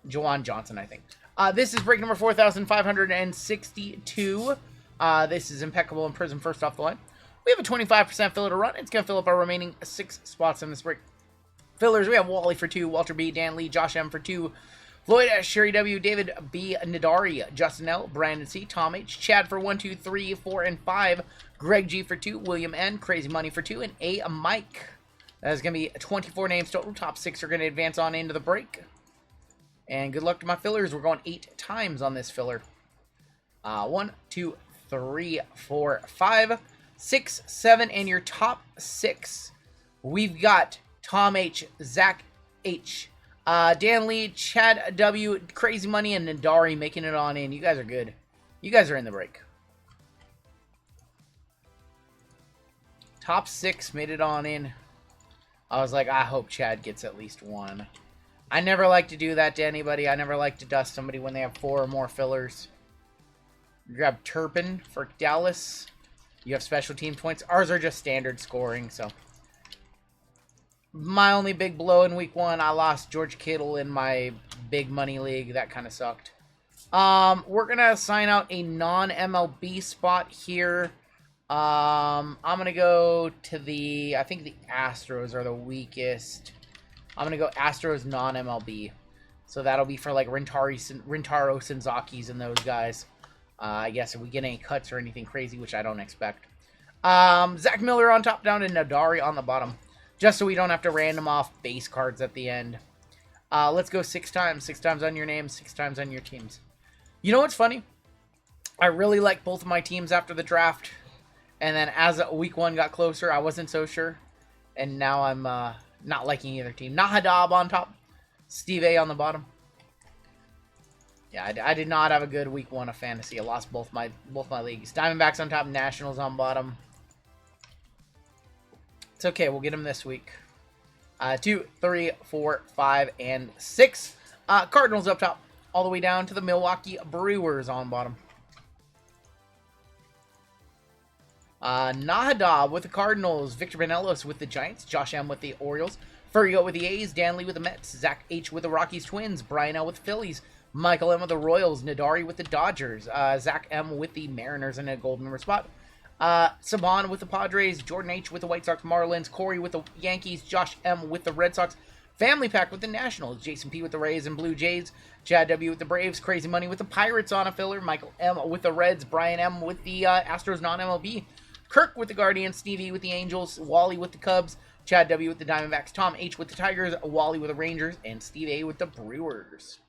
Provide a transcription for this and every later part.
Jawan Johnson, I think. This is break number 4,562. This is Impeccable and Prism first off the line. We have a 25% filler to run. It's going to fill up our remaining 6 spots in this break. Fillers, we have Wally for 2, Walter B, Dan Lee, Josh M for 2, Floyd S, Sherry W, David B, Nadari, Justin L, Brandon C, Tom H, Chad for 1, 2, 3, 4, and 5, Greg G for 2, William N, Crazy Money for 2, and A Mike. That is going to be 24 names total. Top 6 are going to advance on into the break. And good luck to my fillers. We're going 8 times on this filler. 1, 2, 3, 4, 5, 6, 7, and your top 6. We've got Tom H, Zach H, Dan Lee, Chad W, Crazy Money, and Nadari making it on in. You guys are good. You guys are in the break. Top 6 made it on in. I was like, I hope Chad gets at least 1. I never like to do that to anybody. I never like to dust somebody when they have 4 or more fillers. Grab Turpin for Dallas. You have special team points. Ours are just standard scoring, so. My only big blow in week 1, I lost George Kittle in my big money league. That kind of sucked. We're going to sign out a non-MLB spot here. I'm going to go to I think the Astros are the weakest. I'm going to go Astros non-MLB. So that'll be for like Rintaro Senzakis and those guys. I guess if we get any cuts or anything crazy, which I don't expect. Zach Miller on top down and Nadari on the bottom. Just so we don't have to random off base cards at the end. Let's go 6 times. 6 times on your names, 6 times on your teams. You know what's funny? I really like both of my teams after the draft. And then as week 1 got closer, I wasn't so sure. And now I'm not liking either team. Nahadab on top. Steve A on the bottom. Yeah, I did not have a good week 1 of fantasy. I lost both my leagues. Diamondbacks on top, Nationals on bottom. It's okay. We'll get them this week. 2, 3, 4, 5, and 6. Cardinals up top. All the way down to the Milwaukee Brewers on bottom. Nahadab with the Cardinals. Victor Benelos with the Giants. Josh M with the Orioles. Furry with the A's. Dan Lee with the Mets. Zach H with the Rockies Twins. Brian L with the Phillies. Michael M with the Royals. Nadari with the Dodgers. Zach M with the Mariners in a gold member spot. Saban with the Padres. Jordan H with the White Sox Marlins. Corey with the Yankees. Josh M with the Red Sox. Family Pack with the Nationals. Jason P with the Rays and Blue Jays. Chad W with the Braves. Crazy Money with the Pirates on a filler. Michael M with the Reds. Brian M with the Astros non-MLB. Kirk with the Guardians. Stevie with the Angels. Wally with the Cubs. Chad W with the Diamondbacks. Tom H with the Tigers. Wally with the Rangers. And Steve A with the Brewers.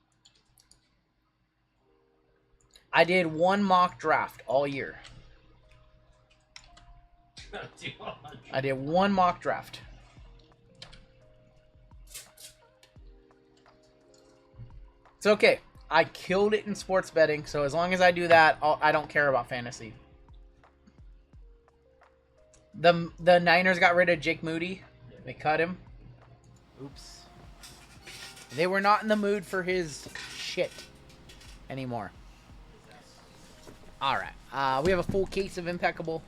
I did 1 mock draft all year. I did 1 mock draft. It's okay. I killed it in sports betting, so as long as I do that, I don't care about fantasy. The Niners got rid of Jake Moody. They cut him. Oops. They were not in the mood for his shit anymore. Alright. We have a full case of Impeccable.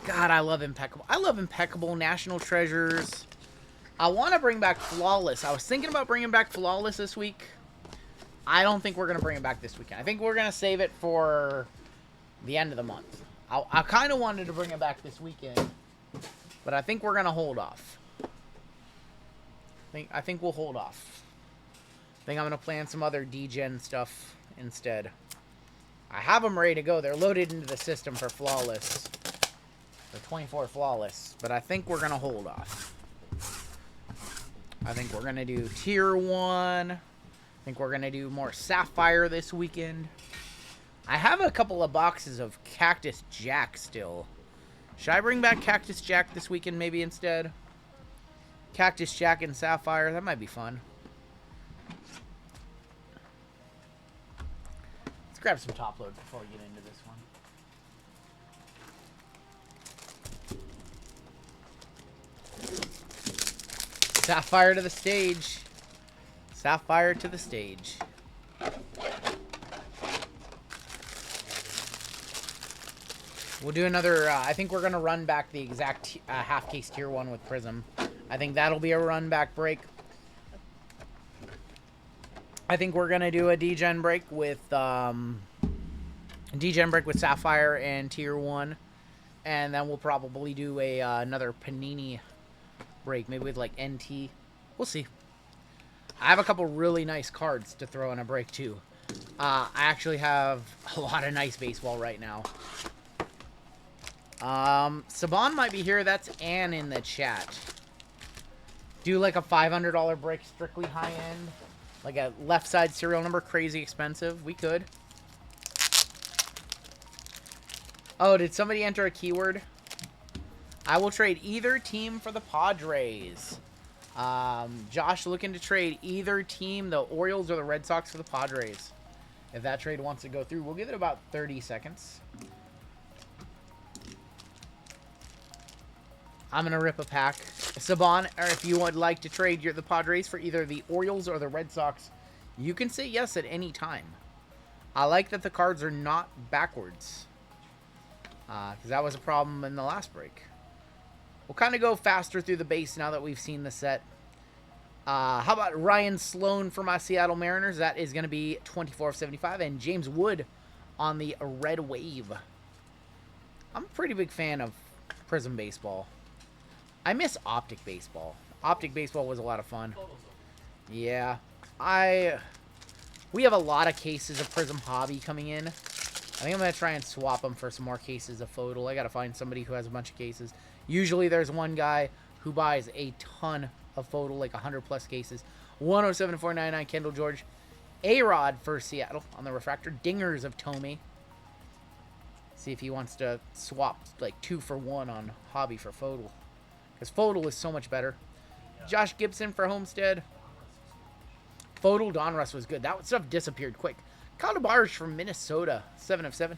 God, I love Impeccable. I love Impeccable, National Treasures. I want to bring back Flawless. I was thinking about bringing back Flawless this week. I don't think we're going to bring it back this weekend. I think we're going to save it for the end of the month. I kind of wanted to bring it back this weekend, but I think we're going to hold off. I think we'll hold off. I think I'm going to plan some other D-Gen stuff instead. I have them ready to go. They're loaded into the system for Flawless. The 24 Flawless. But I think we're going to hold off. I think we're going to do Tier 1. I think we're going to do more Sapphire this weekend. I have a couple of boxes of Cactus Jack still. Should I bring back Cactus Jack this weekend maybe instead? Cactus Jack and Sapphire. That might be fun. Let's grab some top load before we get into this one. Sapphire to the stage. Sapphire to the stage. We'll do another, I think we're going to run back the exact half case tier 1 with Prism. I think that'll be a run back break. I think we're gonna do a degen break with Sapphire and Tier 1, and then we'll probably do a another Panini break, maybe with like NT. We'll see. I have a couple really nice cards to throw in a break too. I actually have a lot of nice baseball right now. Saban might be here. That's Ann in the chat. Do like a $500 break, strictly high end, like a left side serial number, crazy expensive. We could. Oh, did somebody enter a keyword? I will trade either team for the Padres. Josh looking to trade either team, the Orioles or the Red Sox, for the Padres. If that trade wants to go through, we'll give it about 30 seconds. I'm going to rip a pack. Saban, or if you would like to trade the Padres for either the Orioles or the Red Sox, you can say yes at any time. I like that the cards are not backwards, because that was a problem in the last break. We'll kind of go faster through the base now that we've seen the set. How about Ryan Sloan for my Seattle Mariners? That is going to be 24 of 75. And James Wood on the Red Wave. I'm a pretty big fan of Prism Baseball. I miss Optic Baseball. Optic Baseball was a lot of fun. Yeah. We have a lot of cases of Prism Hobby coming in. I think I'm going to try and swap them for some more cases of FOTL. I got to find somebody who has a bunch of cases. Usually there's one guy who buys a ton of FOTL, like 100 plus cases. 107-499 Kendall George. A-Rod for Seattle on the refractor. Dingers of Tomei. See if he wants to swap like 2 for 1 on Hobby for FOTL, because FOTL is so much better. Josh Gibson for Homestead. FOTL Donruss was good. That stuff disappeared quick. Kyle DeBarge from Minnesota. 7 of 7.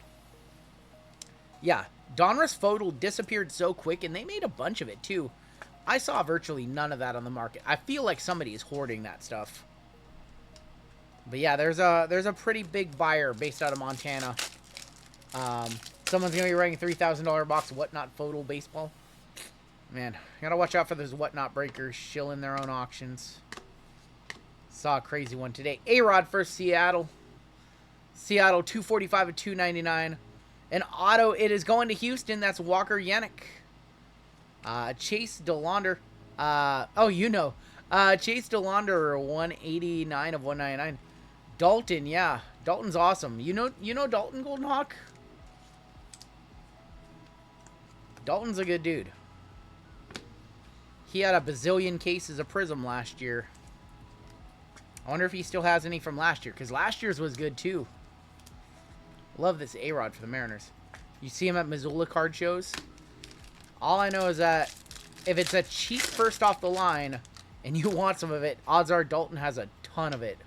Yeah, Donruss FOTL disappeared so quick, and they made a bunch of it too. I saw virtually none of that on the market. I feel like somebody is hoarding that stuff. But yeah, there's a pretty big buyer based out of Montana. Someone's gonna be writing a $3,000 box of Whatnot FOTL baseball. Man, gotta watch out for those Whatnot breakers shilling their own auctions. Saw a crazy one today. A-Rod for Seattle. Seattle 245 of 299. An auto, it is going to Houston. That's Walker Yannick. Chase DeLaunder. Chase DeLaunder 189 of 199. Dalton, yeah. Dalton's awesome. You know Dalton, Golden Hawk? Dalton's a good dude. He had a bazillion cases of Prism last year. I wonder if he still has any from last year, because last year's was good too. Love this A-Rod for the Mariners. You see him at Missoula card shows. All I know is that if it's a cheap first off the line and you want some of it, odds are Dalton has a ton of it.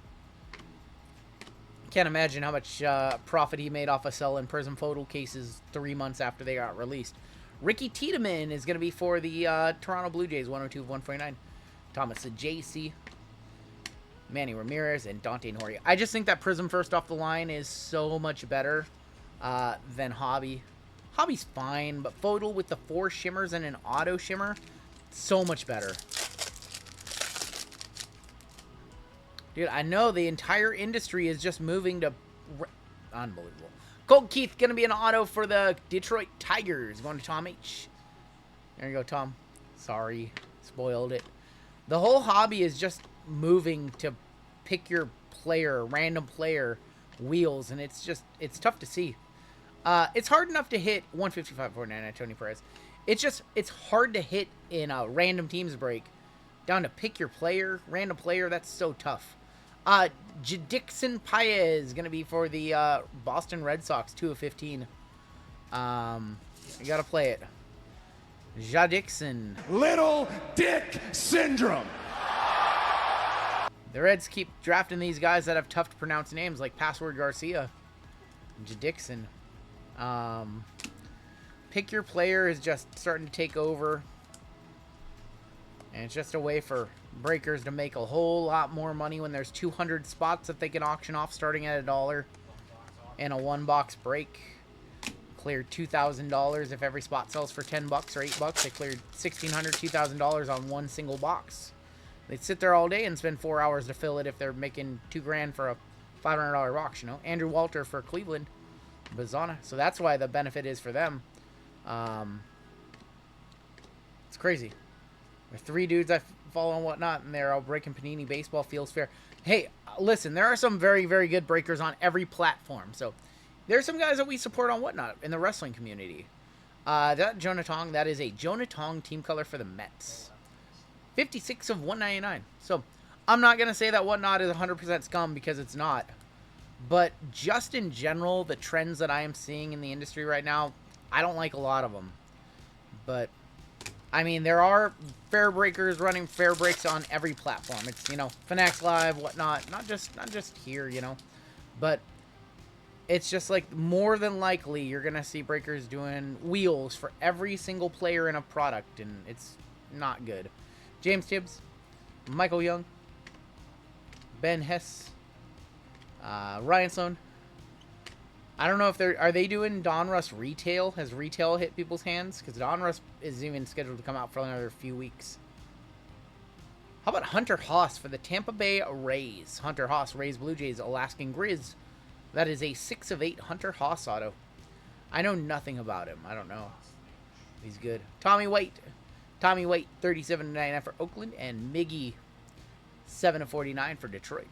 Can't imagine how much profit he made off of selling Prism FOTL cases 3 months after they got released. Ricky Tiedemann is going to be for the Toronto Blue Jays, 102 of 149. Thomas JC, Manny Ramirez, and Dante Noria. I just think that Prism first off the line is so much better than Hobby. Hobby's fine, but FOTL with the 4 shimmers and an auto shimmer, so much better. Dude, I know the entire industry is just moving to... Unbelievable. Colt Keith going to be an auto for the Detroit Tigers. Going to Tom H. There you go, Tom. Sorry. Spoiled it. The whole hobby is just moving to pick your player, random player wheels, and it's tough to see. It's hard enough to hit 155.49 Tony Perez. It's hard to hit in a random teams break. Down to pick your player, random player, that's so tough. Jadixon Paez going to be for the Boston Red Sox, 2 of 15. You got to play it. Jadixon. Little Dick Syndrome. The Reds keep drafting these guys that have tough to pronounce names, like Password Garcia. Jadixon. Pick your player is just starting to take over. And it's just a way for breakers to make a whole lot more money when there's 200 spots that they can auction off starting at $1 in a 1-box break. Cleared $2,000 if every spot sells for $10 or $8. They cleared $1,600, $2,000 on one single box. They'd sit there all day and spend 4 hours to fill it if they're making $2,000 for a $500 box, you know. Andrew Walter for Cleveland, Bazana. So that's why the benefit is for them. It's crazy. There are 3 dudes I follow and whatnot, and they're all breaking Panini Baseball. Feels fair. Hey, listen, there are some very, very good breakers on every platform. So there's some guys that we support on whatnot in the wrestling community. That Jonah Tong, that is a Jonah Tong team color for the Mets. 56 of 199. So I'm not going to say that whatnot is 100% scum because it's not. But just in general, the trends that I am seeing in the industry right now, I don't like a lot of them. But I mean, there are fair breakers running fair breaks on every platform. It's, you know, Fanatics Live, whatnot. Not just here, you know. But it's just like more than likely you're going to see breakers doing wheels for every single player in a product. And it's not good. James Tibbs, Michael Young, Ben Hess, Ryan Sloan. I don't know if are they doing Donruss retail? Has retail hit people's hands? Because Donruss is even scheduled to come out for another few weeks. How about Hunter Haas for the Tampa Bay Rays? Hunter Haas, Rays, Blue Jays, Alaskan Grizz. That is a 6 of 8 Hunter Haas auto. I know nothing about him. I don't know. He's good. Tommy White, 37 of 99 for Oakland, and Miggy, 7 of 49 for Detroit.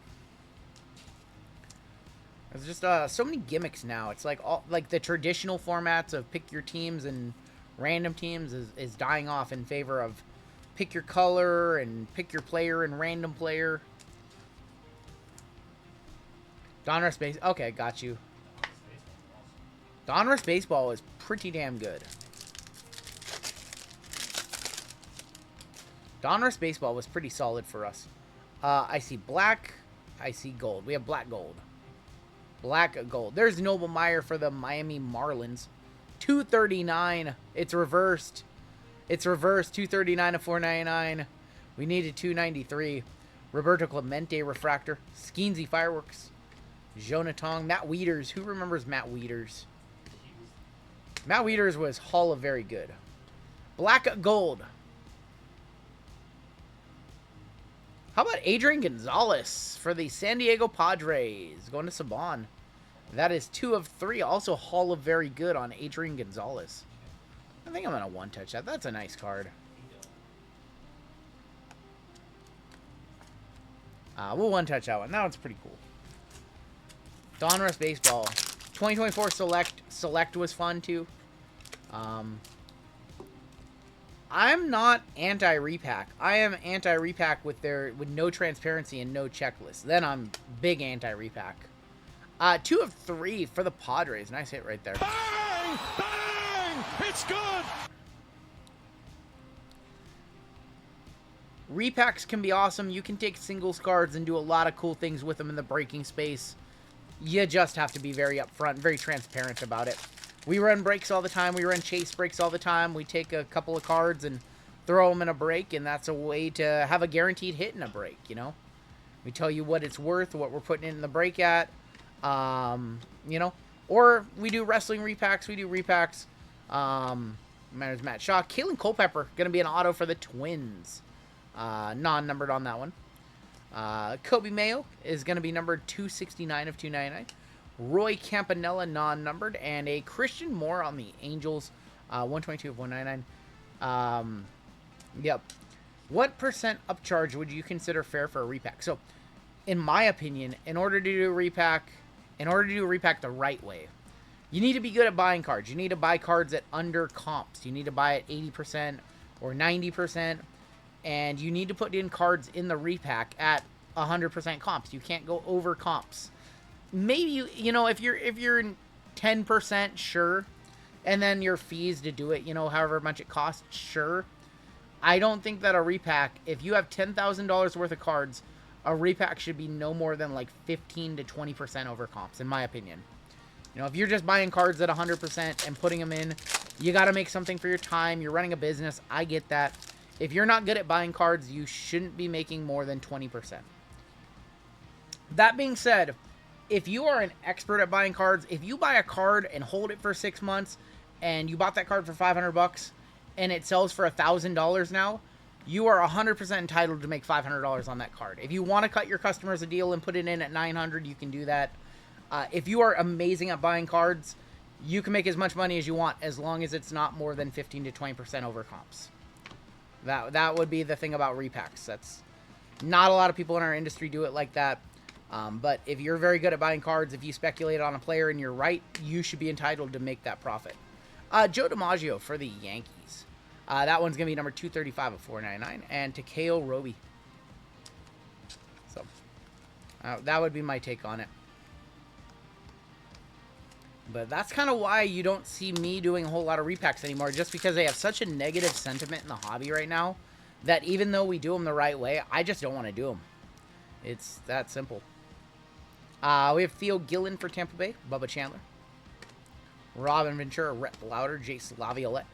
There's just so many gimmicks now. It's like the traditional formats of pick your teams and random teams is dying off in favor of pick your color and pick your player and random player. Donruss Base. Okay, got you. Donruss Baseball is pretty damn good. Donruss Baseball was pretty solid for us. I see black. I see gold. We have black gold. Black gold. There's Noble Meyer for the Miami Marlins. 239. It's reversed. It's reversed. 239 of 499. We needed 293. Roberto Clemente refractor. Skeensy Fireworks. Jonah Tong. Matt Wieters. Who remembers Matt Wieters? Matt Wieters was Hall of Very Good. Black gold. How about Adrian Gonzalez for the San Diego Padres? Going to Saban. That is 2 of 3. Also Hall of Very Good on Adrian Gonzalez. I think I'm going to one-touch that. That's a nice card. We'll one-touch that one. That one's pretty cool. Donruss Baseball. 2024 Select. Select was fun, too. I'm not anti-repack. I am anti-repack with no transparency and no checklist. Then I'm big anti-repack. 2 of 3 for the Padres. Nice hit right there. Bang! Bang! It's good! Repacks can be awesome. You can take singles cards and do a lot of cool things with them in the breaking space. You just have to be very upfront, very transparent about it. We run breaks all the time. We run chase breaks all the time. We take a couple of cards and throw them in a break, and that's a way to have a guaranteed hit in a break, you know? We tell you what it's worth, what we're putting it in the break at, you know? Or we do wrestling repacks. We do repacks. There's Matt Shaw. Kalen Culpepper, going to be an auto for the Twins. Non-numbered on that one. Kobe Mayo is going to be numbered 269 of 299. Roy Campanella, non-numbered, and a Christian Moore on the Angels, 122 of 199. Yep. What percent upcharge would you consider fair for a repack? So, in my opinion, in order to do a repack the right way, you need to be good at buying cards. You need to buy cards at under comps. You need to buy at 80% or 90%, and you need to put in cards in the repack at 100% comps. You can't go over comps. Maybe, you know, if you're in 10%, sure, and then your fees to do it, you know, however much it costs, sure. I don't think that a repack, if you have $10,000 worth of cards, a repack should be no more than like 15 to 20% over comps, in my opinion. You know, if you're just buying cards at 100% and putting them in, you got to make something for your time. You're running a business. I get that. If you're not good at buying cards, you shouldn't be making more than 20%. That being said, if you are an expert at buying cards, if you buy a card and hold it for 6 months and you bought that card for $500 and it sells for $1,000 now, you are 100% entitled to make $500 on that card. If you want to cut your customers a deal and put it in at 900, you can do that. If you are amazing at buying cards, you can make as much money as you want as long as it's not more than 15 to 20% over comps. That would be the thing about repacks. That's not a lot of people in our industry do it like that. But if you're very good at buying cards, if you speculate on a player and you're right, you should be entitled to make that profit. Joe DiMaggio for the Yankees. That one's going to be number 235 of 499. And Takeo Roby. So, that would be my take on it. But that's kind of why you don't see me doing a whole lot of repacks anymore. Just because they have such a negative sentiment in the hobby right now. That even though we do them the right way, I just don't want to do them. It's that simple. We have Theo Gillen for Tampa Bay. Bubba Chandler. Robin Ventura, Rhett Lauder, Jace Laviolette.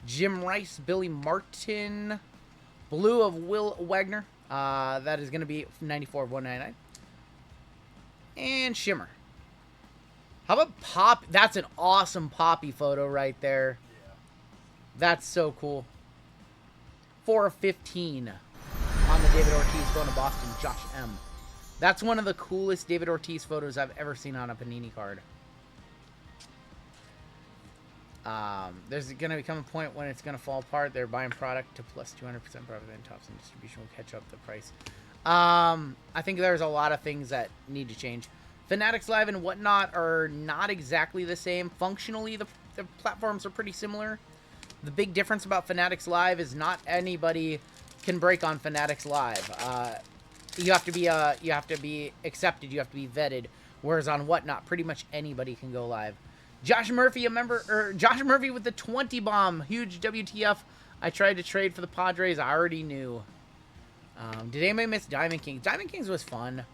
Jim Rice, Billy Martin. Blue of Will Wagner. That is going to be 94 of 199. And Shimmer. How about Pop? That's an awesome Poppy photo right there. Yeah. That's so cool. 4 of 15 on the David Ortiz going to Boston. Josh M. That's one of the coolest David Ortiz photos I've ever seen on a Panini card. There's going to become a point when it's going to fall apart. They're buying product to plus 200% profit, and tops and distribution will catch up the price. I think there's a lot of things that need to change. Fanatics Live and whatnot are not exactly the same. Functionally, the platforms are pretty similar. The big difference about Fanatics Live is not anybody can break on Fanatics Live. You have to be accepted. You have to be vetted. Whereas on whatnot, pretty much anybody can go live. Josh Murphy, Josh Murphy with the 20 bomb, huge WTF. I tried to trade for the Padres. I already knew. Did anybody miss Diamond Kings? Diamond Kings was fun.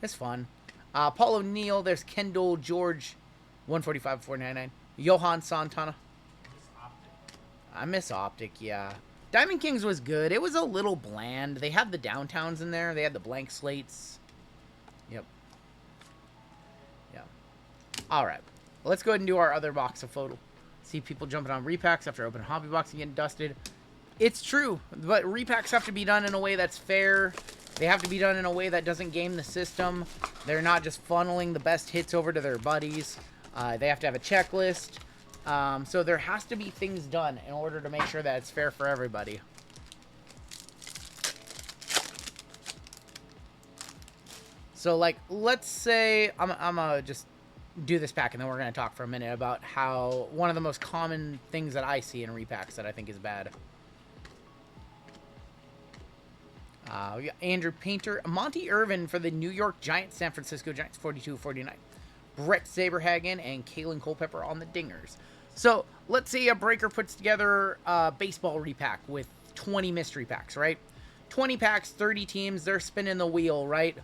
It's fun. Paul O'Neill. There's Kendall George, 145 499. Johan Santana. I miss Optic, yeah. Diamond Kings was good. It was a little bland. They had the downtowns in there. They had the blank slates. Yep. Yeah. All right. Let's go ahead and do our other box of photo. See people jumping on repacks after opening hobby box and getting dusted. It's true, but repacks have to be done in a way that's fair. They have to be done in a way that doesn't game the system. They're not just funneling the best hits over to their buddies. They have to have a checklist. So there has to be things done in order to make sure that it's fair for everybody. So, like, let's say I'm gonna just do this pack, and then we're gonna talk for a minute about how one of the most common things that I see in repacks that I think is bad. We got Andrew Painter, Monty Irvin for the New York Giants, San Francisco Giants, 42-49. Brett Saberhagen and Kalen Culpepper on the dingers. So, let's say a breaker puts together a baseball repack with 20 mystery packs, right? 20 packs, 30 teams, they're spinning the wheel, right?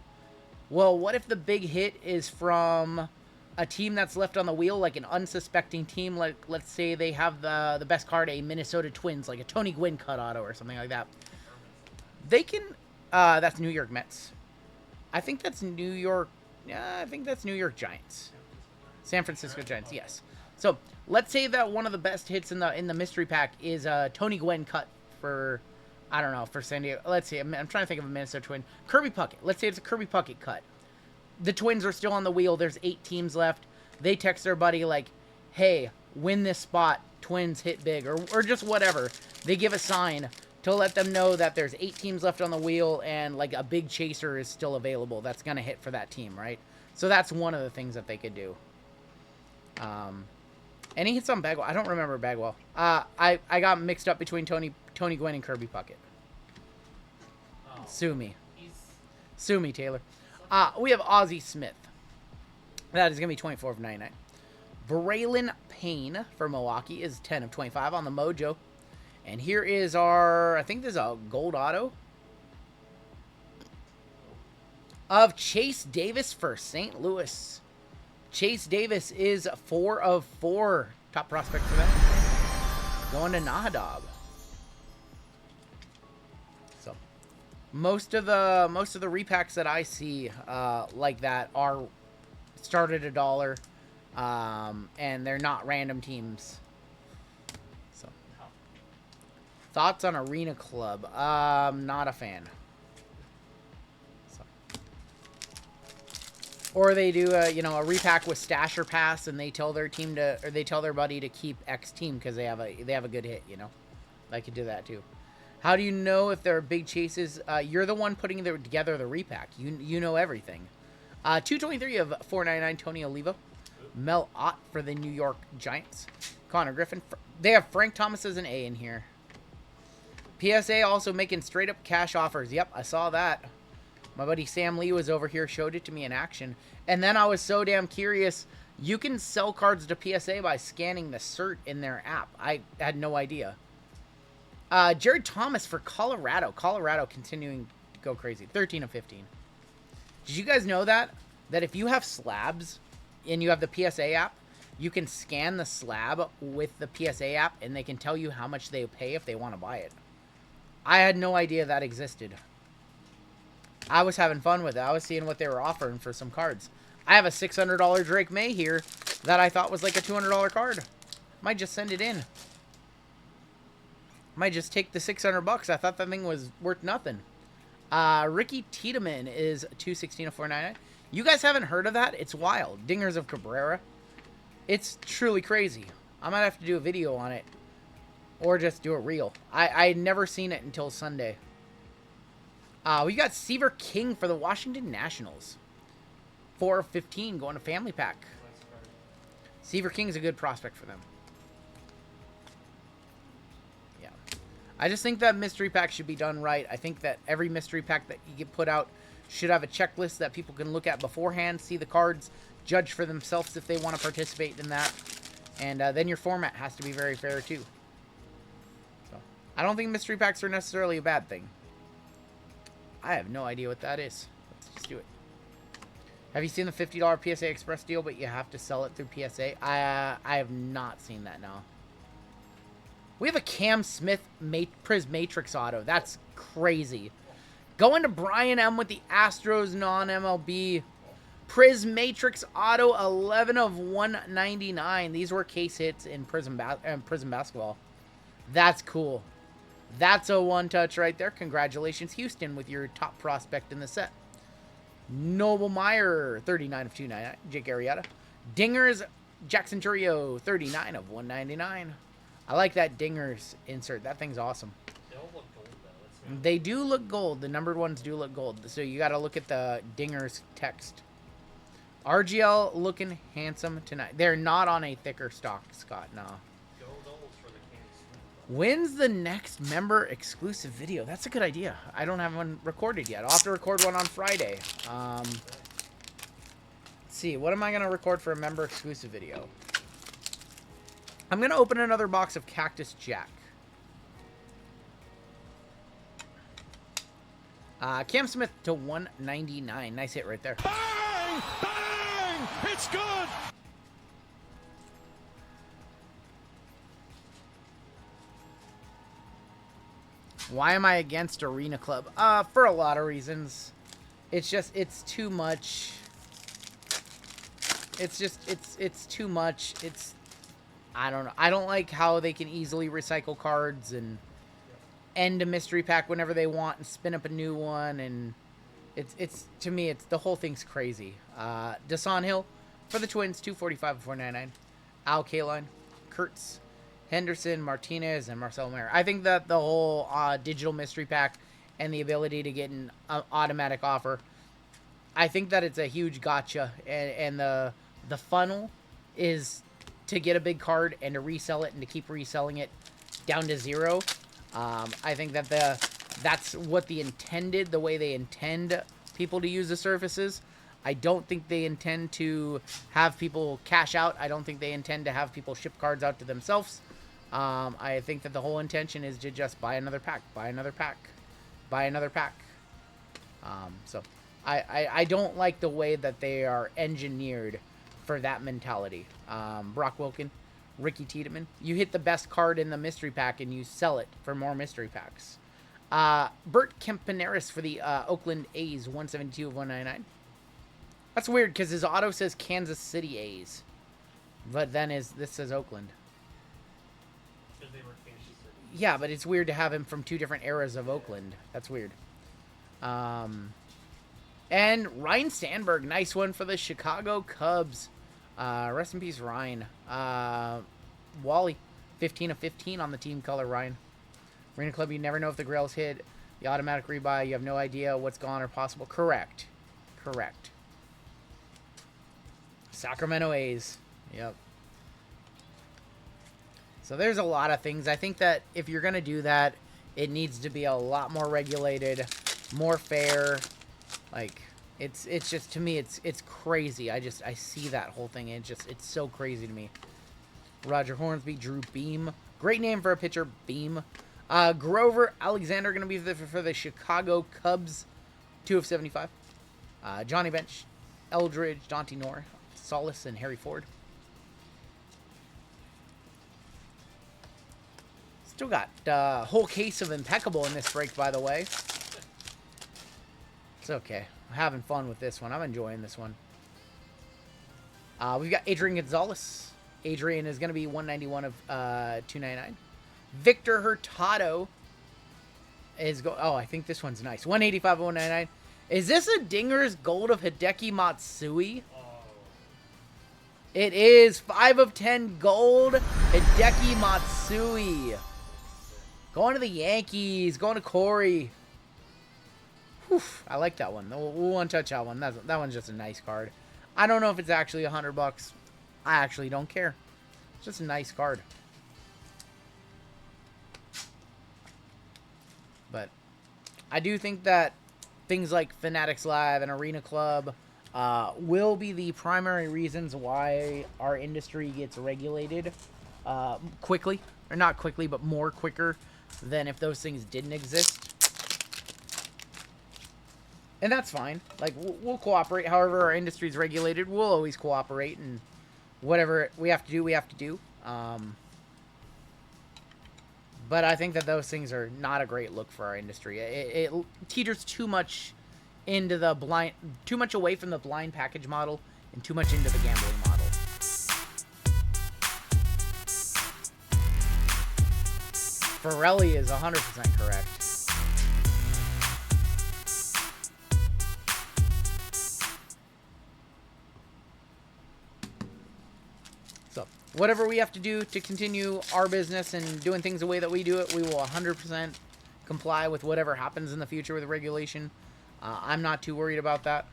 Well, what if the big hit is from a team that's left on the wheel, like an unsuspecting team, like, let's say they have the best card, a Minnesota Twins, like a Tony Gwynn cut auto or something like that. They can, that's New York Mets. I think that's New York, I think that's New York Giants. San Francisco Giants, yes. So, let's say that one of the best hits in the mystery pack is a Tony Gwynn cut for, I don't know, for San Diego. Let's see, I'm trying to think of a Minnesota Twin. Kirby Puckett. Let's say it's a Kirby Puckett cut. The Twins are still on the wheel. There's 8 teams left. They text their buddy like, hey, win this spot. Twins hit big, or just whatever. They give a sign to let them know that there's 8 teams left on the wheel and like a big chaser is still available that's going to hit for that team, right? So that's one of the things that they could do. Any hits on Bagwell? I don't remember Bagwell. I got mixed up between Tony Gwynn and Kirby Puckett. Oh. Sue me. Sue me, Taylor. We have Ozzie Smith. That is going to be 24 of 99. Braylon Payne for Milwaukee is 10 of 25 on the Mojo. And here is our, I think this is a gold auto of Chase Davis for St. Louis. Chase Davis is 4 of 4. Top prospect for them. Going to Nahadab. So, most of the repacks that I see like that are started $1, and they're not random teams. So, Thoughts on Arena Club? Not a fan. So. Or they do a, you know, a repack with stash or pass, and they tell their team to, or they tell their buddy to keep X team because they have a good hit. You know, I could do that too. How do you know if there are big chases? You're the one putting together the repack. You know everything. 223 of 499 Tony Oliva. Mel Ott for the New York Giants. Connor Griffin. They have Frank Thomas as an A in here. PSA also making straight up cash offers. Yep, I saw that. My buddy Sam Lee was over here, showed it to me in action. And then I was so damn curious. You can sell cards to PSA by scanning the cert in their app. I had no idea. Jared Thomas for Colorado. Colorado continuing to go crazy. 13 of 15. Did you guys know that? That if you have slabs and you have the PSA app, you can scan the slab with the PSA app and they can tell you how much they pay if they want to buy it. I had no idea that existed. I was having fun with it. I was seeing what they were offering for some cards. I have a $600 Drake May here that I thought was like a $200 card. Might just send it in. Might just take the 600 bucks. I thought that thing was worth nothing. Ricky Tiedemann is 216 of 499. You guys haven't heard of that? It's wild. Dingers of Cabrera. It's truly crazy. I might have to do a video on it. Or just do a reel. I had never seen it until Sunday. We got Seaver King for the Washington Nationals. 4 of 15 going to Family Pack. Seaver King's a good prospect for them. Yeah. I just think that mystery pack should be done right. I think that every mystery pack that you get put out should have a checklist that people can look at beforehand, see the cards, judge for themselves if they want to participate in that. And then your format has to be very fair too. So I don't think mystery packs are necessarily a bad thing. I have no idea what that is. Let's just do it. Have you seen the $50 PSA Express deal, but you have to sell it through PSA? I have not seen that, no. We have a Cam Smith Prismatrix auto. That's crazy. Going to Brian M with the Astros non-MLB Prismatrix auto, 11 of 199. These were case hits in Prism Basketball. That's cool. That's a one-touch right there. Congratulations, Houston, with your top prospect in the set. Noble Meyer, 39 of 299. Jake Arrieta. Dingers, Jackson Churio, 39 of 199. I like that Dingers insert. That thing's awesome. They all look gold, though. They do look gold. The numbered ones do look gold. So you got to look at the Dingers text. RGL looking handsome tonight. They're not on a thicker stock, Scott. No. When's the next member exclusive video? That's a good idea. I don't have one recorded yet. I'll have to record one on Friday. Let's see. What am I going to record for a member exclusive video? I'm going to open another box of Cactus Jack. Cam Smith to 199. Nice hit right there. Bang! Bang! It's good! Why am I against Arena Club? For a lot of reasons. It's just, it's too much. It's just, it's too much. It's, I don't know. I don't like how they can easily recycle cards and end a mystery pack whenever they want and spin up a new one. And it's to me, it's, the whole thing's crazy. Dasan Hill for the Twins, 245 of 499. Al Kaline, Kurtz, Henderson, Martinez, and Marcel Mayer. I think that the whole digital mystery pack and the ability to get an automatic offer, I think that it's a huge gotcha. And the funnel is to get a big card and to resell it and to keep reselling it down to zero. I think that that's what the way they intend people to use the services. I don't think they intend to have people cash out. I don't think they intend to have people ship cards out to themselves. I think that the whole intention is to just buy another pack, buy another pack, buy another pack. So I don't like the way that they are engineered for that mentality. Brock Wilkin, Ricky Tiedemann. You hit the best card in the mystery pack and you sell it for more mystery packs. Bert Kempenaris for the Oakland A's, 172 of 199. That's weird because his auto says Kansas City A's, but then this says Oakland. Yeah, but it's weird to have him from 2 different eras of Oakland. That's weird. And Ryan Sandberg, nice one for the Chicago Cubs. Rest in peace, Ryan. Wally, 15 of 15 on the team color, Ryan. Arena Club, you never know if the grail's hit. The automatic rebuy, you have no idea what's gone or possible. Correct. Correct. Sacramento A's. Yep. So there's a lot of things. I think that if you're going to do that, it needs to be a lot more regulated, more fair. Like, it's just, to me, it's crazy. I see that whole thing, and it's so crazy to me. Roger Hornsby, Drew Beam. Great name for a pitcher, Beam. Grover Alexander going to be for the Chicago Cubs, 2 of 75. Johnny Bench, Eldridge, Dante Knorr, Solis, and Harry Ford. Still got a whole case of Impeccable in this break, by the way. It's okay. I'm having fun with this one. I'm enjoying this one. We've got Adrian Gonzalez. Adrian is going to be 191 of 299. Victor Hurtado is oh, I think this one's nice. 185 of 199. Is this a Dinger's Gold of Hideki Matsui? Oh. It is 5 of 10 gold. Hideki Matsui. Going to the Yankees. Going to Corey. Whew, I like that one. We'll one-touch that one. That one's just a nice card. I don't know if it's actually $100. I actually don't care. It's just a nice card. But I do think that things like Fanatics Live and Arena Club will be the primary reasons why our industry gets regulated quickly. Or not quickly, but more quicker than if those things didn't exist. And that's fine. Like, we'll cooperate. However our industry is regulated, we'll always cooperate. And whatever we have to do, we have to do. But I think that those things are not a great look for our industry. It teeters too much into the blind, too much away from the blind package model, and too much into the gambling model. Ferrelli is 100% correct. So, whatever we have to do to continue our business and doing things the way that we do it, we will 100% comply with whatever happens in the future with regulation. I'm not too worried about that.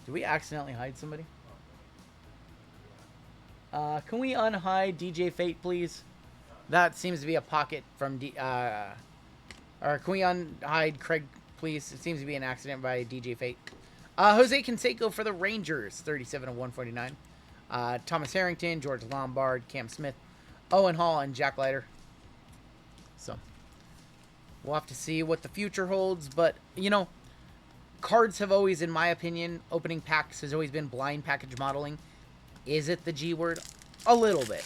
Did we accidentally hide somebody? Can we unhide DJ Fate, please? That seems to be a pocket from or can we unhide Craig, please? It seems to be an accident by DJ Fate. Jose Canseco for the Rangers, 37 of 149. Thomas Harrington, George Lombard, Cam Smith, Owen Hall, and Jack Leiter. So, we'll have to see what the future holds. But, you know, cards have always, in my opinion, opening packs has always been blind package modeling. Is it the G word? A little bit.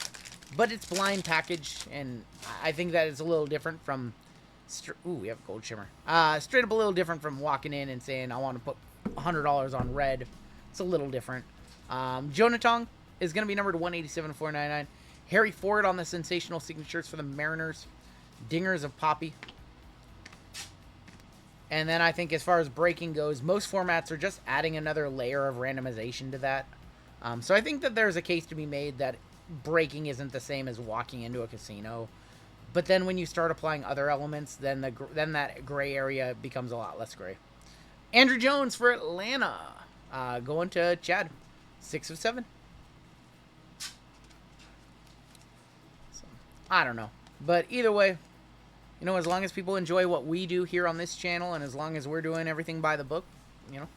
But it's blind package, and I think that is a little different from... Ooh, we have a gold shimmer. Straight up a little different from walking in and saying, I want to put $100 on red. It's a little different. Jonathan is going to be numbered 187 499. Harry Ford on the sensational signatures for the Mariners. Dingers of Poppy. And then I think as far as breaking goes, most formats are just adding another layer of randomization to that. So I think that there's a case to be made that breaking isn't the same as walking into a casino. But then when you start applying other elements, then that gray area becomes a lot less gray. Andrew Jones for Atlanta. Going to Chad. 6 of 7. So, I don't know. But either way, you know, as long as people enjoy what we do here on this channel, and as long as we're doing everything by the book, you know,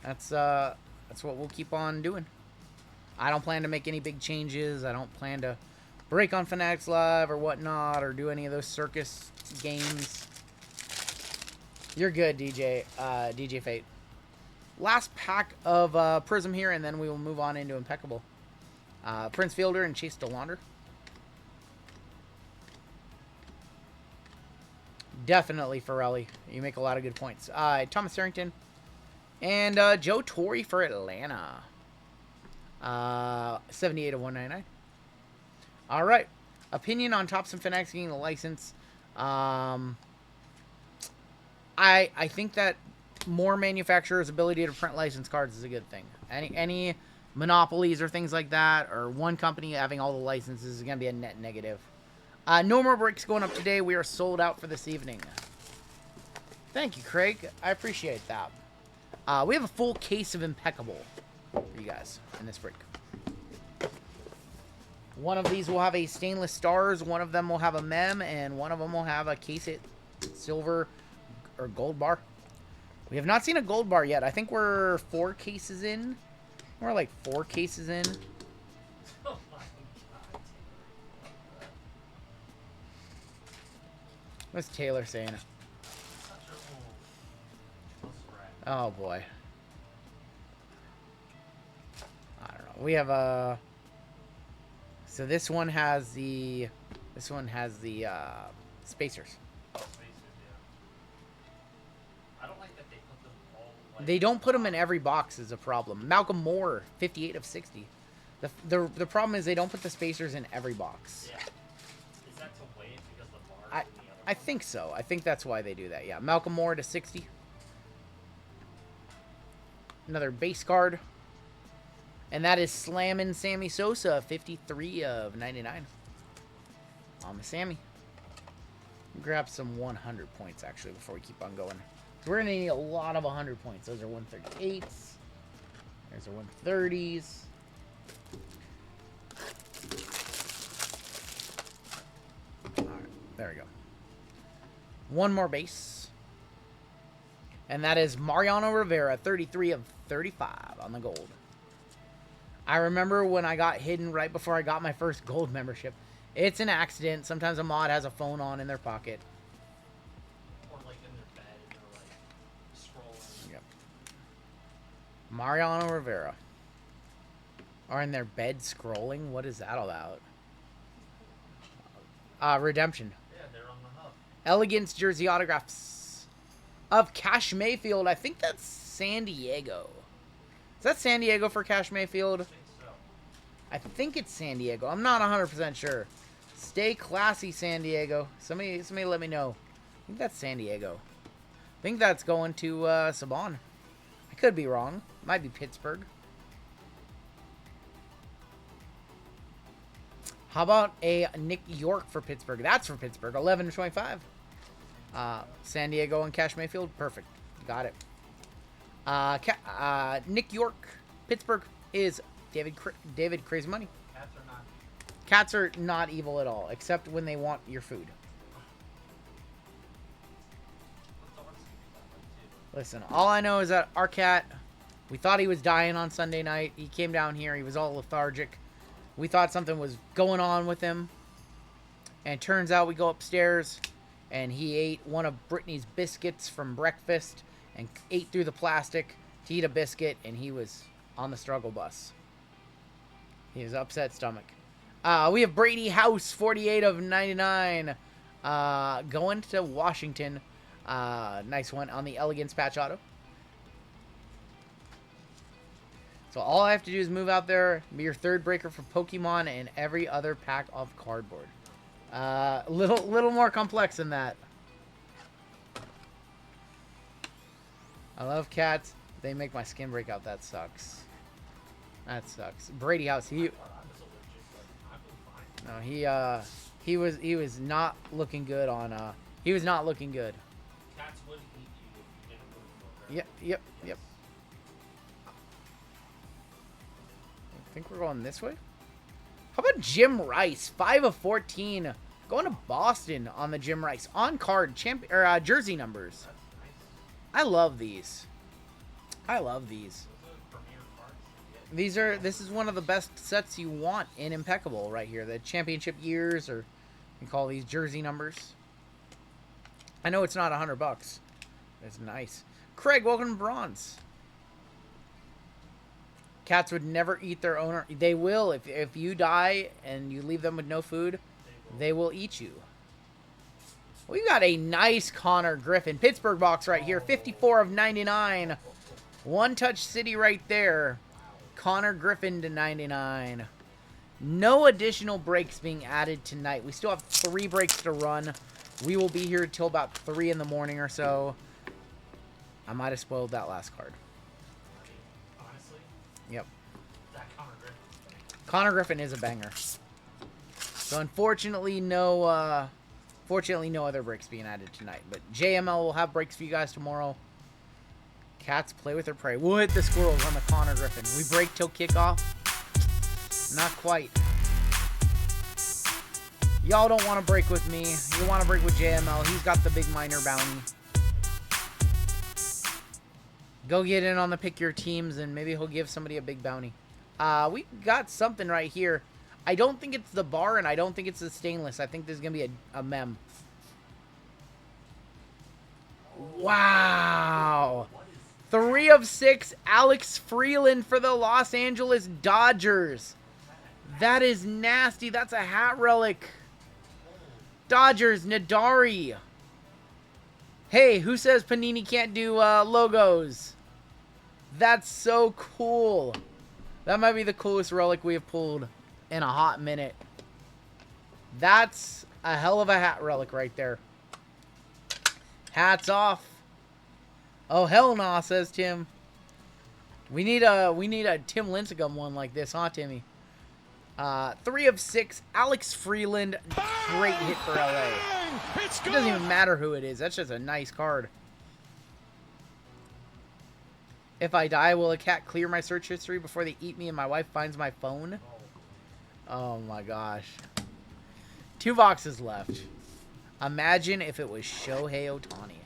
that's what we'll keep on doing. I don't plan to make any big changes. I don't plan to break on Fanatics Live or whatnot, or do any of those circus games. You're good, DJ Fate. Last pack of Prism here, and then we will move on into Impeccable. Prince Fielder and Chase DeLaunder. Definitely Ferrelli. You make a lot of good points. Thomas Harrington. And Joe Torre for Atlanta. 78 of 199. All right. Opinion on Thompson Fanatics getting the license. I think that more manufacturers' ability to print license cards is a good thing. Any monopolies or things like that, or one company having all the licenses is going to be a net negative. No more breaks going up today. We are sold out for this evening. Thank you, Craig. I appreciate that. We have a full case of Impeccable for you guys in this break. One of these will have a stainless stars, one of them will have a mem, and one of them will have a case it silver or gold bar. We have not seen a gold bar yet. I think we're 4 cases in. We're like 4 cases in. Oh my god. What's Taylor saying? Such a little Oh boy. I don't know. We have a. So this one has the. Spacers. I don't like that they put them all. Like, They don't put them in every box is a problem. Malcolm Moore, 58 of 60. The problem is they don't put the spacers in every box. Yeah. Is that to weigh it because the bars in the other I think so. I think that's why they do that. Yeah, Malcolm Moore to 60. Another base card. And that is Slammin' Sammy Sosa, 53 of 99. Sammy. Grab some 100 points, actually, before we keep on going. We're going to need a lot of 100 points. Those are 138s. There's our 130s. All right, there we go. One more base. And that is Mariano Rivera, 33 of 35 on the gold. I remember when I got hidden right before I got my first gold membership. It's an accident. Sometimes a mod has a phone on in their pocket. or like in their bed and they're like scrolling. Yep. Mariano Rivera. Are in their bed scrolling? What is that about? Redemption. Yeah, they're on the hub. Elegance jersey autographs of Cash Mayfield. I think that's San Diego. Is that San Diego for Cash Mayfield? I think so. I think it's San Diego. I'm not 100% sure. Stay classy, San Diego. Somebody let me know. I think that's San Diego. I think that's going to Saban. I could be wrong. Might be Pittsburgh. How about a Nick York for Pittsburgh? That's for Pittsburgh. 11 to 25. San Diego and Cash Mayfield. Perfect. Got it. Nick York, Pittsburgh is David Crazy Money. Cats are not. Cats are not evil at all, except when they want your food. Dogs can be that way too. Listen, all I know is that our cat, we thought he was dying on Sunday night. He came down here. He was all lethargic. We thought something was going on with him. And it turns out we go upstairs, and he ate one of Brittany's biscuits from breakfast and ate through the plastic to eat a biscuit, and he was on the struggle bus. He was upset stomach. We have Brady House, 48 of 99, going to Washington. Nice one on the Elegance patch auto. So all I have to do is move out there, be your third breaker for Pokemon and every other pack of cardboard. Little more complex than that. I love cats. They make my skin break out. That sucks. That sucks. Brady House. I was allergic, but I've been fine. He was not looking good on. He was not looking good. Cats wouldn't eat you if you didn't move them. Yep. I think we're going this way. How about Jim Rice? 5 of 14. Going to Boston on the Jim Rice. On card jersey numbers. That's nice. I love these. I love these. Those are premier cards you get. This is one of the best sets you want in Impeccable right here. The championship years, or you can call these jersey numbers. I know it's not $100. It's nice. Craig, welcome to Bronze. Cats would never eat their owner. They will. If you die and you leave them with no food, they will eat you. We've got a nice Connor Griffin Pittsburgh box right here. 54 of 99. One touch city right there. Connor Griffin to 99. No additional breaks being added tonight. We still have 3 breaks to run. We will be here till about 3 in the morning or so. I might have spoiled that last card. Honestly, Yep. that Connor Griffin. Connor Griffin is a banger. So unfortunately, no other breaks being added tonight. But JML will have breaks for you guys tomorrow. Cats play with their prey. We'll hit the squirrels on the Connor Griffin. We break till kickoff. Not quite. Y'all don't want to break with me. You want to break with JML. He's got the big minor bounty. Go get in on the pick your teams, and maybe he'll give somebody a big bounty. We got something right here. I don't think it's the bar, and I don't think it's the stainless. I think there's going to be a mem. Wow. 3 of 6, Alex Freeland for the Los Angeles Dodgers. That is nasty. That's a hat relic. Dodgers, Nadari. Hey, who says Panini can't do logos? That's so cool. That might be the coolest relic we have pulled in a hot minute. That's a hell of a hat relic right there. Hats off. Oh, hell nah, says Tim. We need a Tim Lincecum one like this, huh, Timmy? 3 of 6, Alex Freeland. Great hit for LA. It doesn't even matter who it is. That's just a nice card. If I die, will a cat clear my search history before they eat me and my wife finds my phone? Oh my gosh. 2 boxes left. Imagine if it was Shohei Ohtani.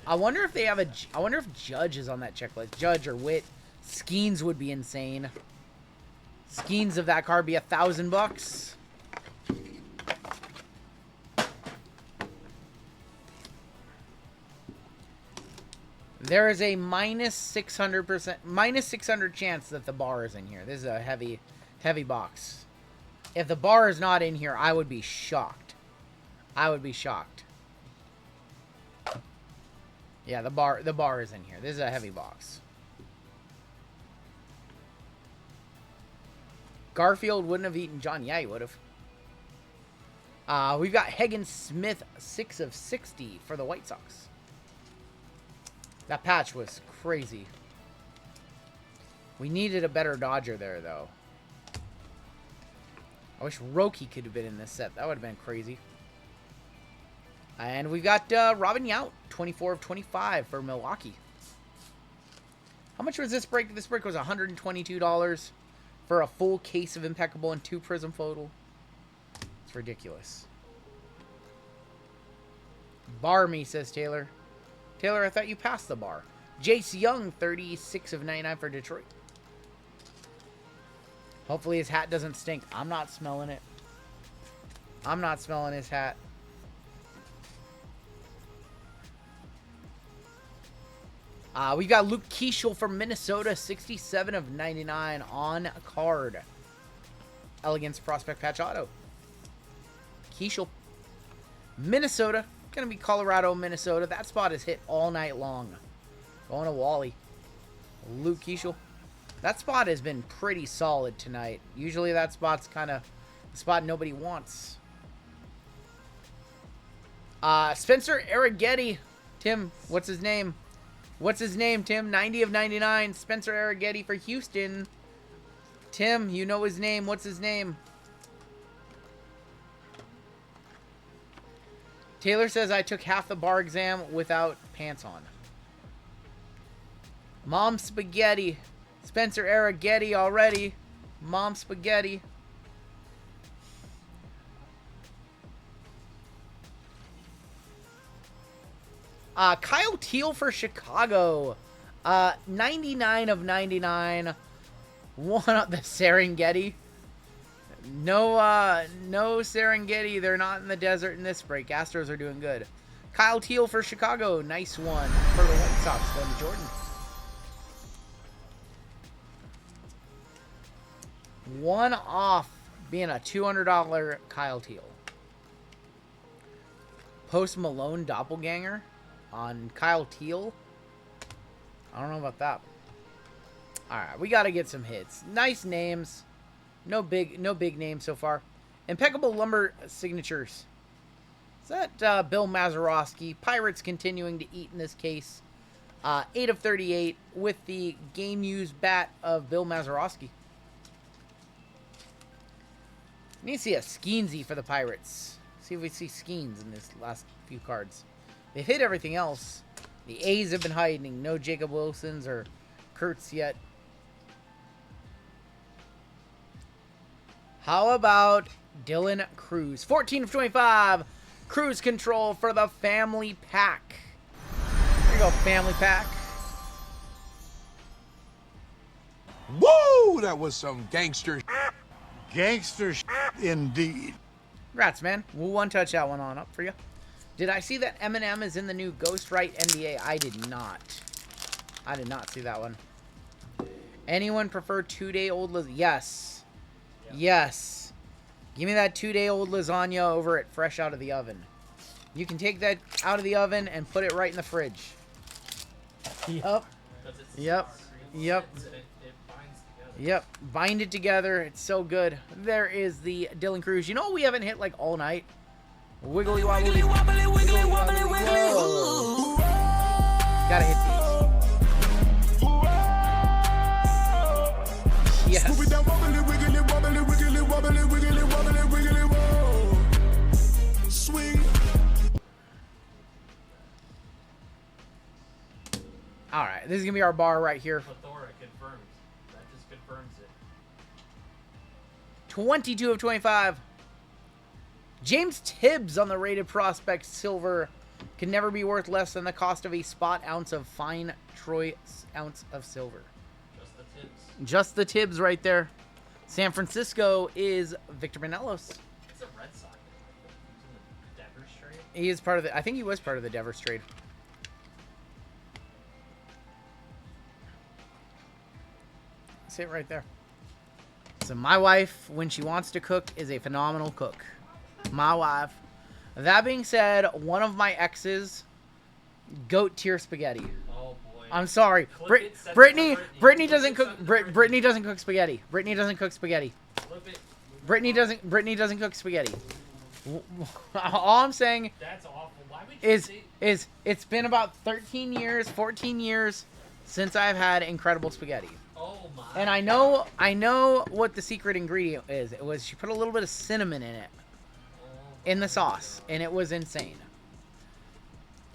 I wonder if they have I wonder if Judge is on that checklist. Judge or Witt. Skeens would be insane. Skeens of that card be $1,000. There is a minus 600 chance that the bar is in here. This is a heavy box. If the bar is not in here, I would be shocked. I would be shocked. Yeah, the bar is in here. This is a heavy box. Garfield wouldn't have eaten John. Yeah, he would have. We've got Hagen Smith, 6 of 60 for the White Sox. That patch was crazy. We needed a better Dodger there, though. I wish Roki could have been in this set. That would have been crazy. And we've got Robin Yount, 24 of 25 for Milwaukee. How much was this break? This break was $122 for a full case of Impeccable and 2 Prism FOTL. It's ridiculous. Bar me, says Taylor. Taylor, I thought you passed the bar. Jace Young, 36 of 99 for Detroit. Hopefully his hat doesn't stink. I'm not smelling it. I'm not smelling his hat. We got Luke Keeschel from Minnesota, 67 of 99 on card. Elegance Prospect Patch Auto. Keeschel. Minnesota. Going to be Colorado, Minnesota. That spot is hit all night long. Going to Wally. Luke Keeschel. That spot has been pretty solid tonight. Usually that spot's kind of the spot nobody wants. Spencer Arrighetti. Tim, what's his name? What's his name, Tim? 90 of 99. Spencer Arrighetti for Houston. Tim, you know his name. What's his name? Taylor says I took half the bar exam without pants on. Mom Spaghetti. Spencer Arrighetti already. Mom Spaghetti. Kyle Teal for Chicago. 99 of 99. One up the Serengeti. No Serengeti. They're not in the desert in this break. Astros are doing good. Kyle Teal for Chicago. Nice one for the White Sox. Going to Jordan. One off being a $200 Kyle Teal. Post Malone doppelganger on Kyle Teal. I don't know about that. Alright, we got to get some hits. Nice names. No big names so far. Impeccable Lumber Signatures. Is that Bill Mazeroski? Pirates continuing to eat in this case. 8 of 38 with the game-used bat of Bill Mazeroski. Need to see a Skeensy for the Pirates. See if we see Skeens in this last few cards. They've hit everything else. The A's have been hiding. No Jacob Wilsons or Kurtz yet. How about Dylan Cruz? 14 of 25. Cruise control for the family pack. Here you go, family pack. Woo! That was some gangster. Gangster indeed. Congrats, man. We'll one-touch that one on up for you. Did I see that Eminem is in the new Ghostwrite NBA? I did not. I did not see that one. Anyone prefer 2-day-old lasagna? Yes. Yeah. Yes. Give me that 2-day-old lasagna over it fresh out of the oven. You can take that out of the oven and put it right in the fridge. Yup. Yep. Yep. Yep. Bind it together. It's so good. There is the Dylan Cruz. You know what we haven't hit like all night? Wiggly wobbly. Wiggly wobbly, wiggly wobbly, wiggly. Gotta hit these. Yes. All right, this is gonna be our bar right here. Plethora confirmed. That just confirms it. 22 of 25. James Tibbs on the rated prospect silver can never be worth less than the cost of a spot ounce of fine Troy ounce of silver. Just the Tibbs. Just the Tibbs right there. San Francisco is Victor Manelos. It's a Red Sox. He's in the Devers trade. He is part of the. I think he was part of the Devers trade. That's it right there. So my wife, when she wants to cook, is a phenomenal cook. My wife. That being said, one of my exes, goat tier spaghetti. Oh boy. I'm sorry, Flip it, send it to Brittany. Brittany Flip doesn't it, cook. send it to Brittany doesn't cook spaghetti. Brittany doesn't cook spaghetti. Flip it. Brittany doesn't cook spaghetti. All I'm saying That's awful. Why would you is say... it's been about 13 years, 14 years since I've had incredible spaghetti. Oh my. And I know what the secret ingredient is. It was she put a little bit of cinnamon in it. In the sauce, and it was insane.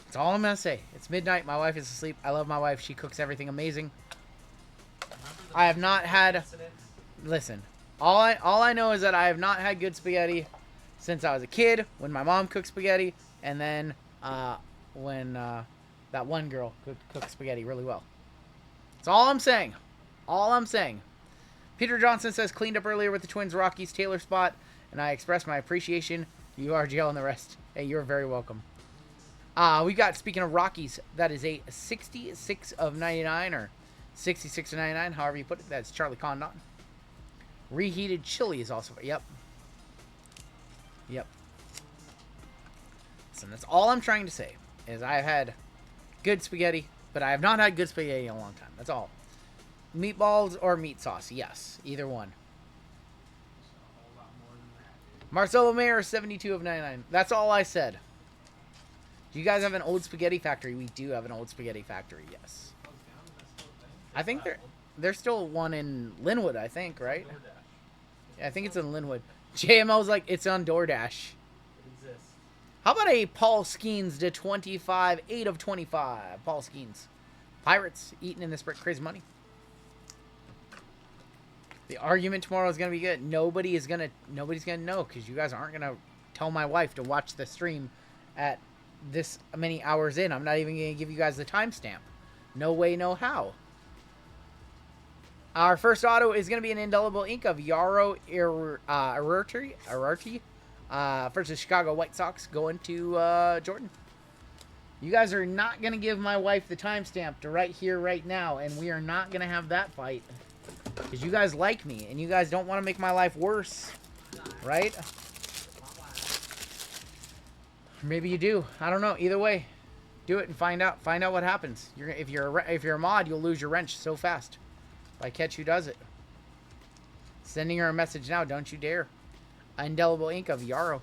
That's all I'm gonna say. It's midnight. My wife is asleep. I love my wife. She cooks everything amazing. I have not had. Listen, all I know is that I have not had good spaghetti since I was a kid. When my mom cooked spaghetti, and then when that one girl cooked spaghetti really well. That's all I'm saying. All I'm saying. Peter Johnson says cleaned up earlier with the Twins Rockies Taylor spot, and I express my appreciation. You, RGL, and the rest. Hey, you're very welcome. We got, speaking of Rockies, that is a 66 of 99, or 66 of 99, however you put it. That's Charlie Condon. Reheated chili is also, yep. Yep. So that's all I'm trying to say, is I've had good spaghetti, but I have not had good spaghetti in a long time. That's all. Meatballs or meat sauce, yes. Either one. Marcelo Mayer, 72 of 99. That's all I said. Do you guys have an old spaghetti factory? We do have an old spaghetti factory, yes. I think there's still one in Linwood, I think, right? Yeah, I think it's in Linwood. JML's like, it's on DoorDash. It exists. How about a Paul Skeens to 25, 8 of 25. Paul Skeens. Pirates eating in this crazy money. The argument tomorrow is gonna be good. Nobody's gonna know because you guys aren't gonna tell my wife to watch the stream at this many hours in. I'm not even gonna give you guys the timestamp. No way, no how. Our first auto is gonna be an indelible ink of Yaro Ararti versus Chicago White Sox going to Jordan. You guys are not gonna give my wife the timestamp to right here, right now, and we are not gonna have that fight. Because you guys like me, and you guys don't want to make my life worse, right? Maybe you do. I don't know. Either way, do it and find out. Find out what happens. If you're a mod, you'll lose your wrench so fast. If I catch who does it. Sending her a message now. Don't you dare. Indelible ink of Yarrow.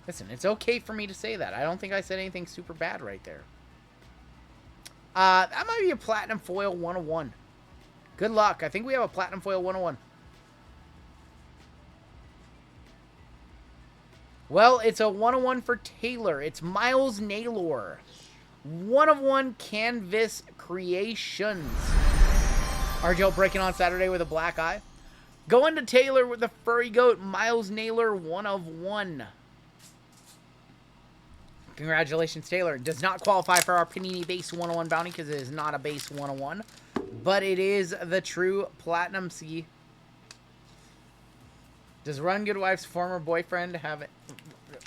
Listen, it's okay for me to say that. I don't think I said anything super bad right there. That might be a Platinum Foil 101. Good luck. I think we have a Platinum Foil 101. Well, it's a 101 for Taylor. It's Miles Naylor. 101 Canvas Creations. RGL breaking on Saturday with a black eye. Going to Taylor with the Furry Goat. Miles Naylor, 1 of 1. Congratulations, Taylor. Does not qualify for our Panini Base 101 bounty because it is not a Base 101. But it is the true Platinum C. Does Run Good Wife's former boyfriend have it?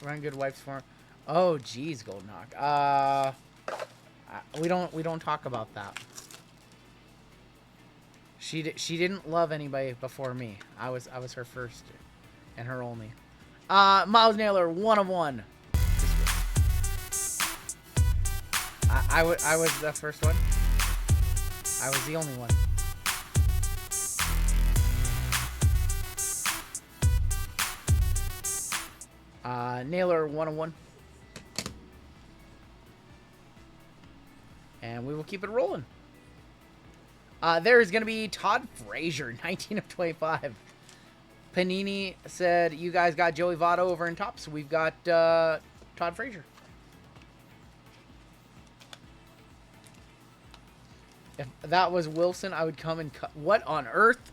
Run Good Wife's former... Oh, geez, Golden Hawk. We don't talk about that. She didn't love anybody before me. I was her first and her only. Miles Naylor, 1 of 1. I was the first one. I was the only one. Naylor, 1 of 1. And we will keep it rolling. There is going to be Todd Frazier, 19 of 25. Panini said, you guys got Joey Votto over in top, so we've got Todd Frazier. If that was Wilson, I would come and cut. What on earth?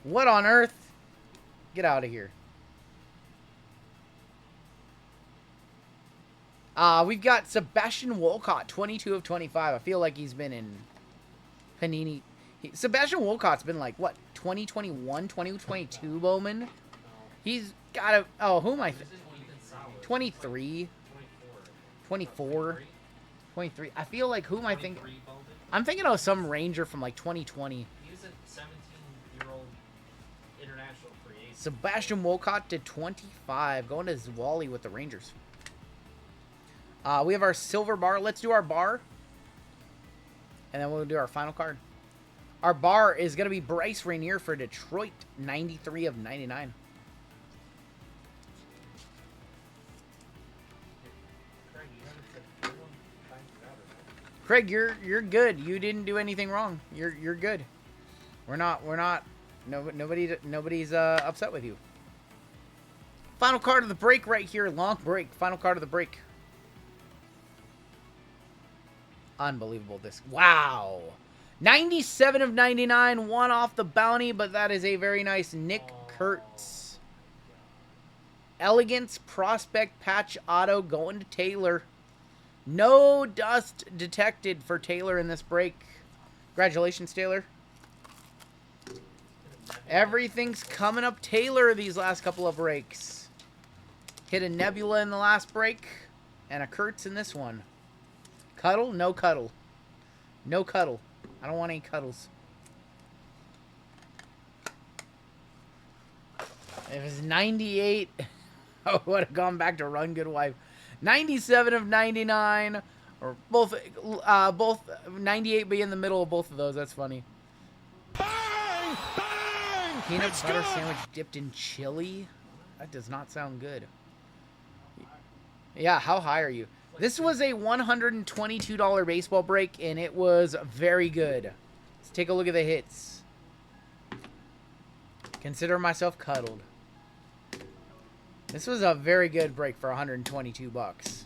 What on earth? Get out of here. We've got Sebastian Wolcott, 22 of 25. I feel like he's been in Panini. Sebastian Wolcott's been like, what, 2021, 2022, Bowman? He's got a... Oh, who am I... 23? 24? 23? I feel like, who am I thinking? I'm thinking of some Ranger from like 2020. He's a 17-year-old international free agent. Sebastian Wolcott to 25. Going to Zwally with the Rangers. We have our silver bar. Let's do our bar. And then we'll do our final card. Our bar is going to be Bryce Rainier for Detroit. 93 of 99. Craig, you're good. You didn't do anything wrong. You're good. Nobody's upset with you. Final card of the break right here. Long break. Final card of the break. Unbelievable. This. Wow. 97 of 99. One off the bounty, but that is a very nice Nick Kurtz. Elegance Prospect Patch Auto going to Taylor. No dust detected for Taylor in this break. Congratulations, Taylor. Everything's coming up Taylor these last couple of breaks. Hit a Nebula in the last break. And a Kurtz in this one. Cuddle? No cuddle. No cuddle. I don't want any cuddles. If it was 98, I would have gone back to Run Good Wife. 97 of 99, or both 98 be in the middle of both of those. That's funny. Bang! Bang! Peanut butter sandwich dipped in chili? That does not sound good. Yeah, how high are you? This was a $122 baseball break, and it was very good. Let's take a look at the hits. Consider myself cuddled. This was a very good break for 122 bucks.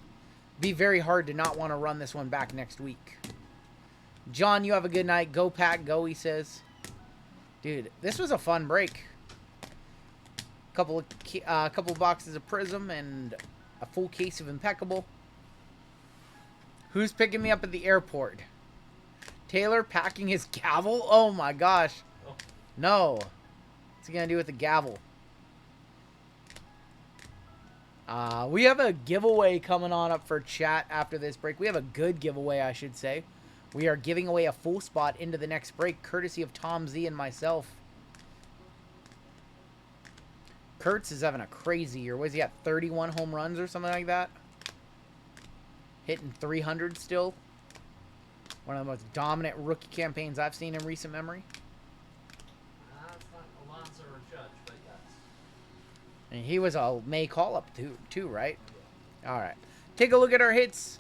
Be very hard to not want to run this one back next week. John, you have a good night. Go Pack, go, he says. Dude, this was a fun break. Couple boxes of Prism and a full case of Impeccable. Who's picking me up at the airport? Taylor packing his gavel? Oh my gosh. No. What's he gonna do with the gavel? We have a giveaway coming on up for chat after this break. We have a good giveaway, I should say. We are giving away a full spot into the next break, courtesy of Tom Z and myself. Kurtz is having a crazy year. What is he at? 31 home runs or something like that? Hitting 300 still. One of the most dominant rookie campaigns I've seen in recent memory. And he was a May call-up, too, right? All right. Take a look at our hits.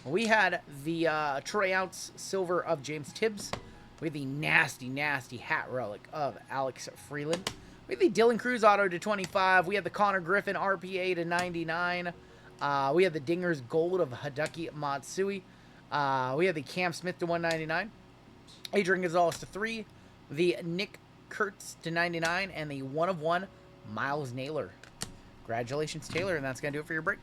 We had the Troy-ounce silver of James Tibbs. We had the nasty, nasty hat relic of Alex Freeland. We had the Dylan Cruz auto to 25. We had the Connor Griffin RPA to 99. We had the Dingers gold of Hideki Matsui. We had the Cam Smith to 199. Adrian Gonzalez to 3. The Nick Kurtz to 99. And the 1/1 Miles Naylor. Congratulations, Taylor, and that's going to do it for your break.